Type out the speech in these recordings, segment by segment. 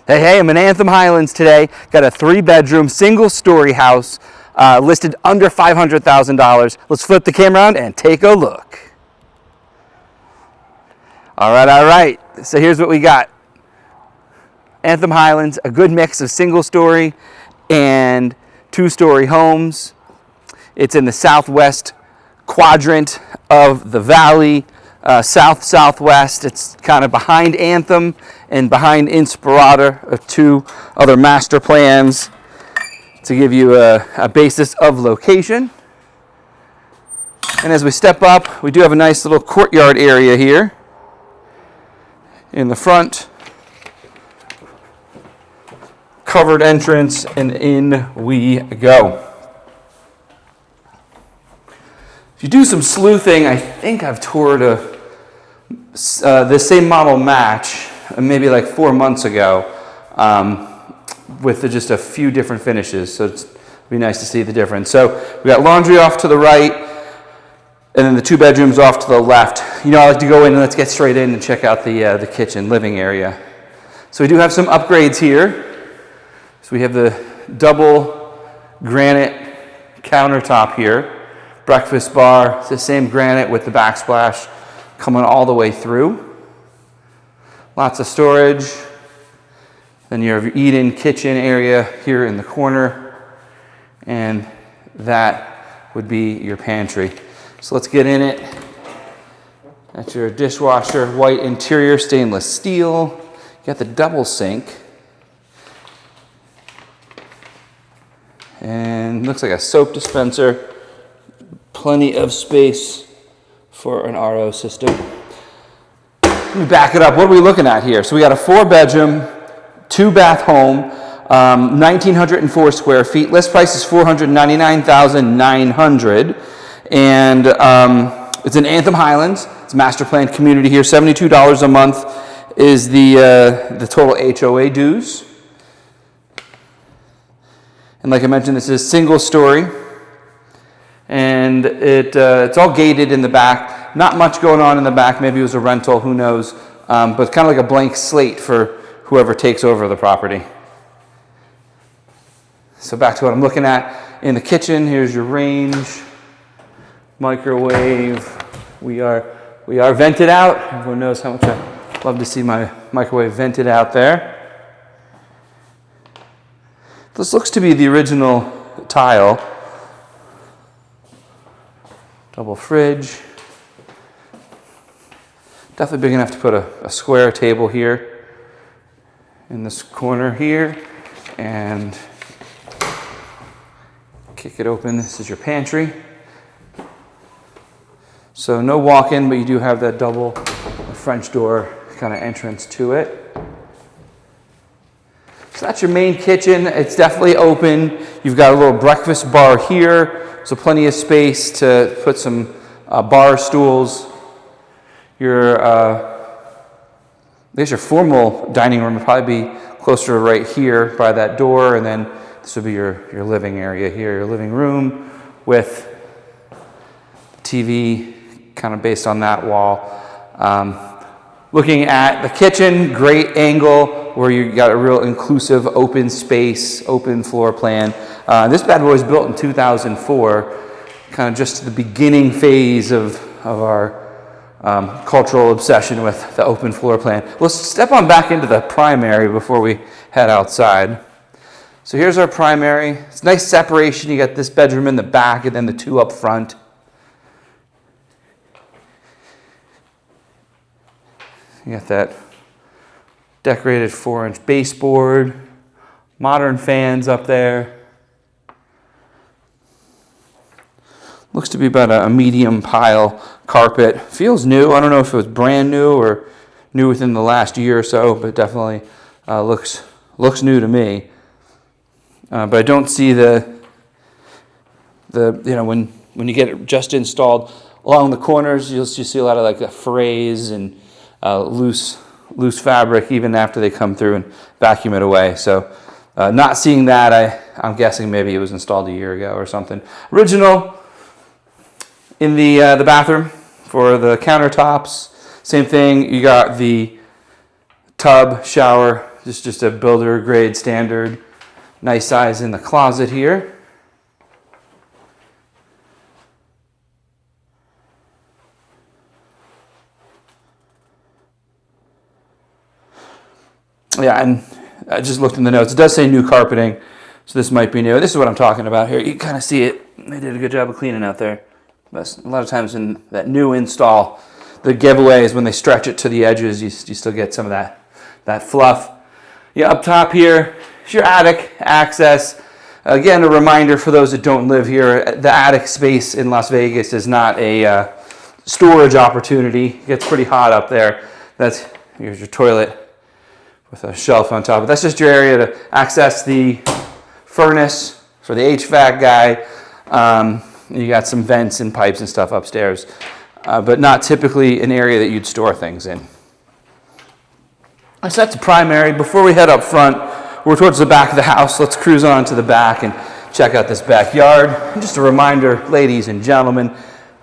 Hey, I'm in Anthem Highlands today. Got a 3-bedroom, single-story house listed under $500,000. Let's flip the camera around and take a look. All right. So here's what we got. Anthem Highlands, a good mix of single-story and 2-story homes. It's in the southwest quadrant of the valley. South-southwest. It's kind of behind Anthem and behind Inspirata, of 2 other master plans to give you a basis of location. And as we step up, we do have a nice little courtyard area here in the front. Covered entrance, and in we go. If you do some sleuthing, I think I've toured the same model match maybe like 4 months ago with just a few different finishes, so it'd be nice to see the difference. So we got laundry off to the right, and then the 2 bedrooms off to the left. You know, I like to go in and let's get straight in and check out the kitchen living area. So we do have some upgrades here. So we have the double granite countertop here. Breakfast bar, it's the same granite with the backsplash coming all the way through. Lots of storage. Then you have your eat-in kitchen area here in the corner, and that would be your pantry. So let's get in it. That's your dishwasher, white interior, stainless steel. You got the double sink. And looks like a soap dispenser. Plenty of space for an RO system. Let me back it up. What are we looking at here? So we got a 4-bedroom, 2-bath home, 1,904 square feet. List price is $499,900, and it's in Anthem Highlands. It's a master planned community here. $72 a month is the total HOA dues. And like I mentioned, this is single story. And it's all gated in the back. Not much going on in the back. Maybe it was a rental, who knows. But it's kind of like a blank slate for whoever takes over the property. So back to what I'm looking at in the kitchen. Here's your range, microwave. We are vented out. Everyone knows how much I love to see my microwave vented out there. This looks to be the original tile. Double fridge. Definitely big enough to put a square table here in this corner here, and kick it open. This is your pantry. So no walk-in, but you do have that double French door kind of entrance to it. So that's your main kitchen. It's definitely open. You've got a little breakfast bar here. So plenty of space to put some bar stools. I guess your formal dining room would probably be closer right here by that door, and then this would be your living area here, your living room with TV kind of based on that wall. Looking at the kitchen, great angle where you got a real inclusive open space, open floor plan. This bad boy was built in 2004, kind of just the beginning phase of our cultural obsession with the open floor plan. Let's step on back into the primary before we head outside. So here's our primary. It's nice separation. You got this bedroom in the back and then the 2 up front. You got that decorated 4-inch baseboard, modern fans up there. Looks to be about a medium pile carpet. Feels new. I don't know if it was brand new or new within the last year or so, but definitely looks new to me. But I don't see the when you get it just installed along the corners, you'll see a lot of like the frays and loose fabric even after they come through and vacuum it away. So not seeing that, I'm guessing maybe it was installed a year ago or something. Original in the bathroom for the countertops. Same thing, you got the tub, shower, just a builder grade standard, nice size in the closet here. Yeah, and I just looked in the notes. It does say new carpeting, so this might be new. This is what I'm talking about here. You kind of see it. They did a good job of cleaning out there. But a lot of times in that new install, the giveaway is when they stretch it to the edges, you still get some of that fluff. Yeah, up top here is your attic access. Again, a reminder for those that don't live here, the attic space in Las Vegas is not a storage opportunity. It gets pretty hot up there. Here's your toilet with a shelf on top. But that's just your area to access the furnace for the HVAC guy. You got some vents and pipes and stuff upstairs, but not typically an area that you'd store things in. So that's the primary. Before we head up front, we're towards the back of the house. Let's cruise on to the back and check out this backyard. And just a reminder, ladies and gentlemen,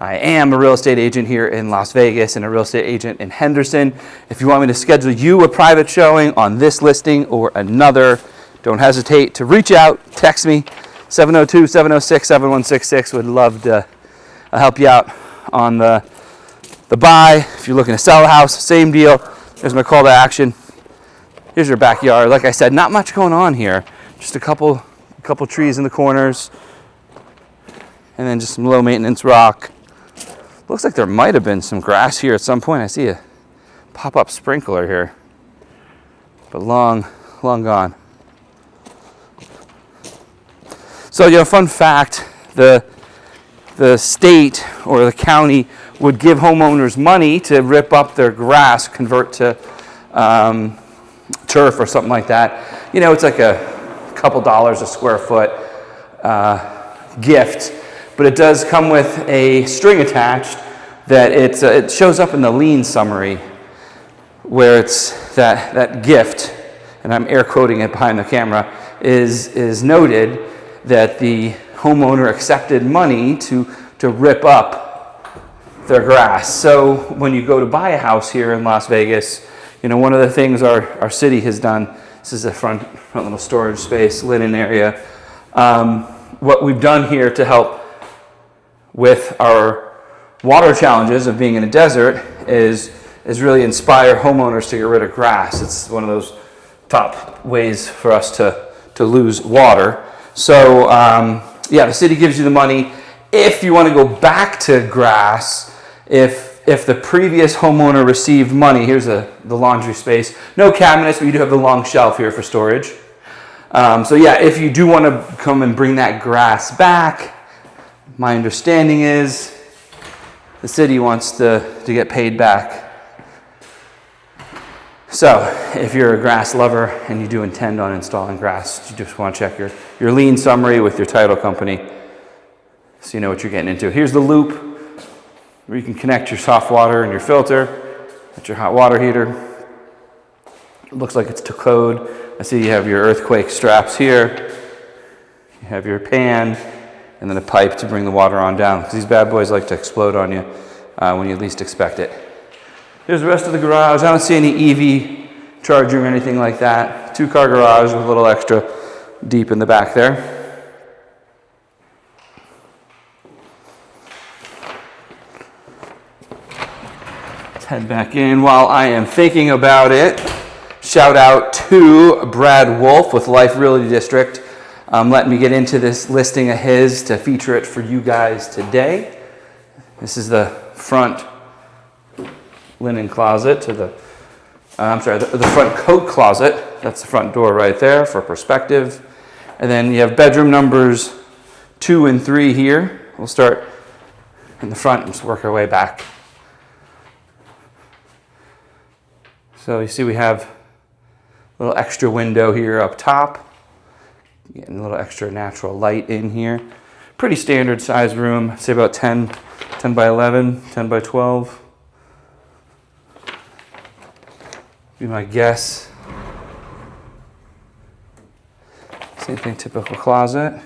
I am a real estate agent here in Las Vegas and a real estate agent in Henderson. If you want me to schedule you a private showing on this listing or another, don't hesitate to reach out, text me, 702-706-7166. Would love to help you out on the buy. If you're looking to sell a house, same deal. There's my call to action. Here's your backyard. Like I said, not much going on here. Just a couple trees in the corners, and then just some low maintenance rock. Looks like there might have been some grass here at some point. I see a pop-up sprinkler here, but long gone. So, fun fact, the state or the county would give homeowners money to rip up their grass, convert to turf or something like that. It's like a couple dollars a square foot gift, but it does come with a string attached that it shows up in the lien summary where it's that gift, and I'm air quoting it behind the camera, is noted that the homeowner accepted money to rip up their grass. So when you go to buy a house here in Las Vegas, one of the things our city has done, this is a front little storage space, linen area. What we've done here to help with our water challenges of being in a desert is really inspire homeowners to get rid of grass. It's one of those top ways for us to lose water. So the city gives you the money. If you want to go back to grass, if the previous homeowner received money, here's the laundry space. No cabinets, but you do have the long shelf here for storage. If you do want to come and bring that grass back, my understanding is the city wants to get paid back. So if you're a grass lover and you do intend on installing grass, you just want to check your lien summary with your title company so you know what you're getting into. Here's the loop where you can connect your soft water and your filter. That's your hot water heater. It looks like it's to code. I see you have your earthquake straps here. You have your pan and then a pipe to bring the water on down, because these bad boys like to explode on you when you least expect it. Here's the rest of the garage. I don't see any EV charging or anything like that. 2-car garage with a little extra deep in the back there. Let's head back in. While I am thinking about it, shout out to Brad Wolf with Life Realty District. Let me get into this listing of his to feature it for you guys today. This is the front linen closet to the front coat closet. That's the front door right there for perspective. And then you have bedroom numbers 2 and 3 here. We'll start in the front and just work our way back. So you see we have a little extra window here up top. Getting a little extra natural light in here. Pretty standard size room. I'd say about 10 by 11, 10 by 12. Be my guess. Same thing, typical closet.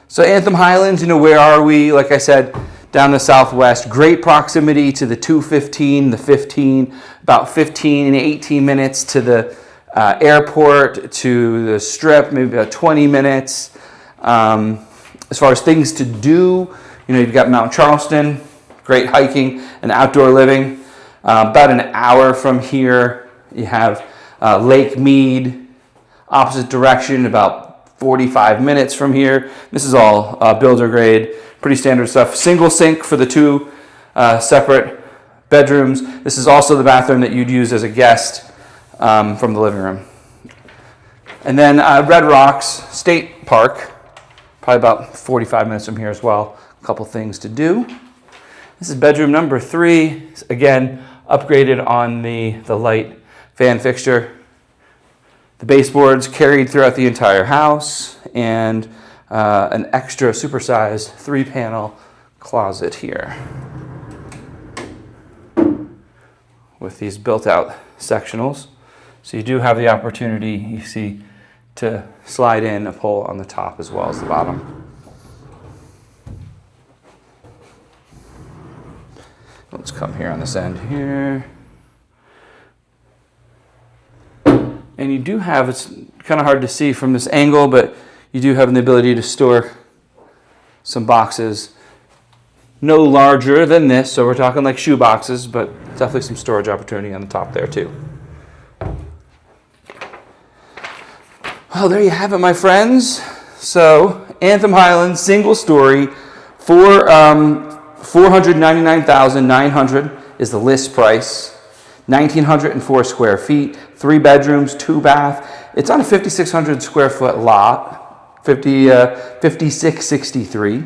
So Anthem Highlands, where are we? Like I said, down the southwest. Great proximity to the 215, the 15, about 15 to 18 minutes to the airport, to the strip, maybe about 20 minutes. As far as things to do, you've got Mount Charleston, great hiking and outdoor living. About an hour from here, you have Lake Mead, opposite direction, about 45 minutes from here. This is all builder grade, pretty standard stuff. Single sink for the 2 separate bedrooms. This is also the bathroom that you'd use as a guest from the living room. And then Red Rocks State Park, probably about 45 minutes from here as well. A couple things to do. This is bedroom number 3. Again, upgraded on the light fan fixture. The baseboards carried throughout the entire house, and an extra supersized 3-panel closet here with these built-out sectionals. So you do have the opportunity, you see, to slide in a pole on the top as well as the bottom. Let's come here on this end here. And you do have, it's kind of hard to see from this angle, but you do have the ability to store some boxes. No larger than this, so we're talking like shoe boxes, but definitely some storage opportunity on the top there too. Well, there you have it, my friends. So, Anthem Highlands, single story, for $499,900 is the list price. 1,904 square feet, 3 bedrooms, 2 bath. It's on a 5,600 square foot lot, 5663.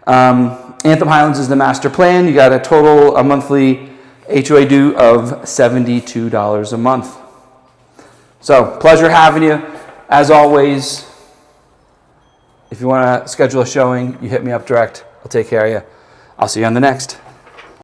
Anthem Highlands is the master plan. You got a monthly HOA due of $72 a month. So, pleasure having you. As always, if you want to schedule a showing, you hit me up direct. I'll take care of you. I'll see you on the next.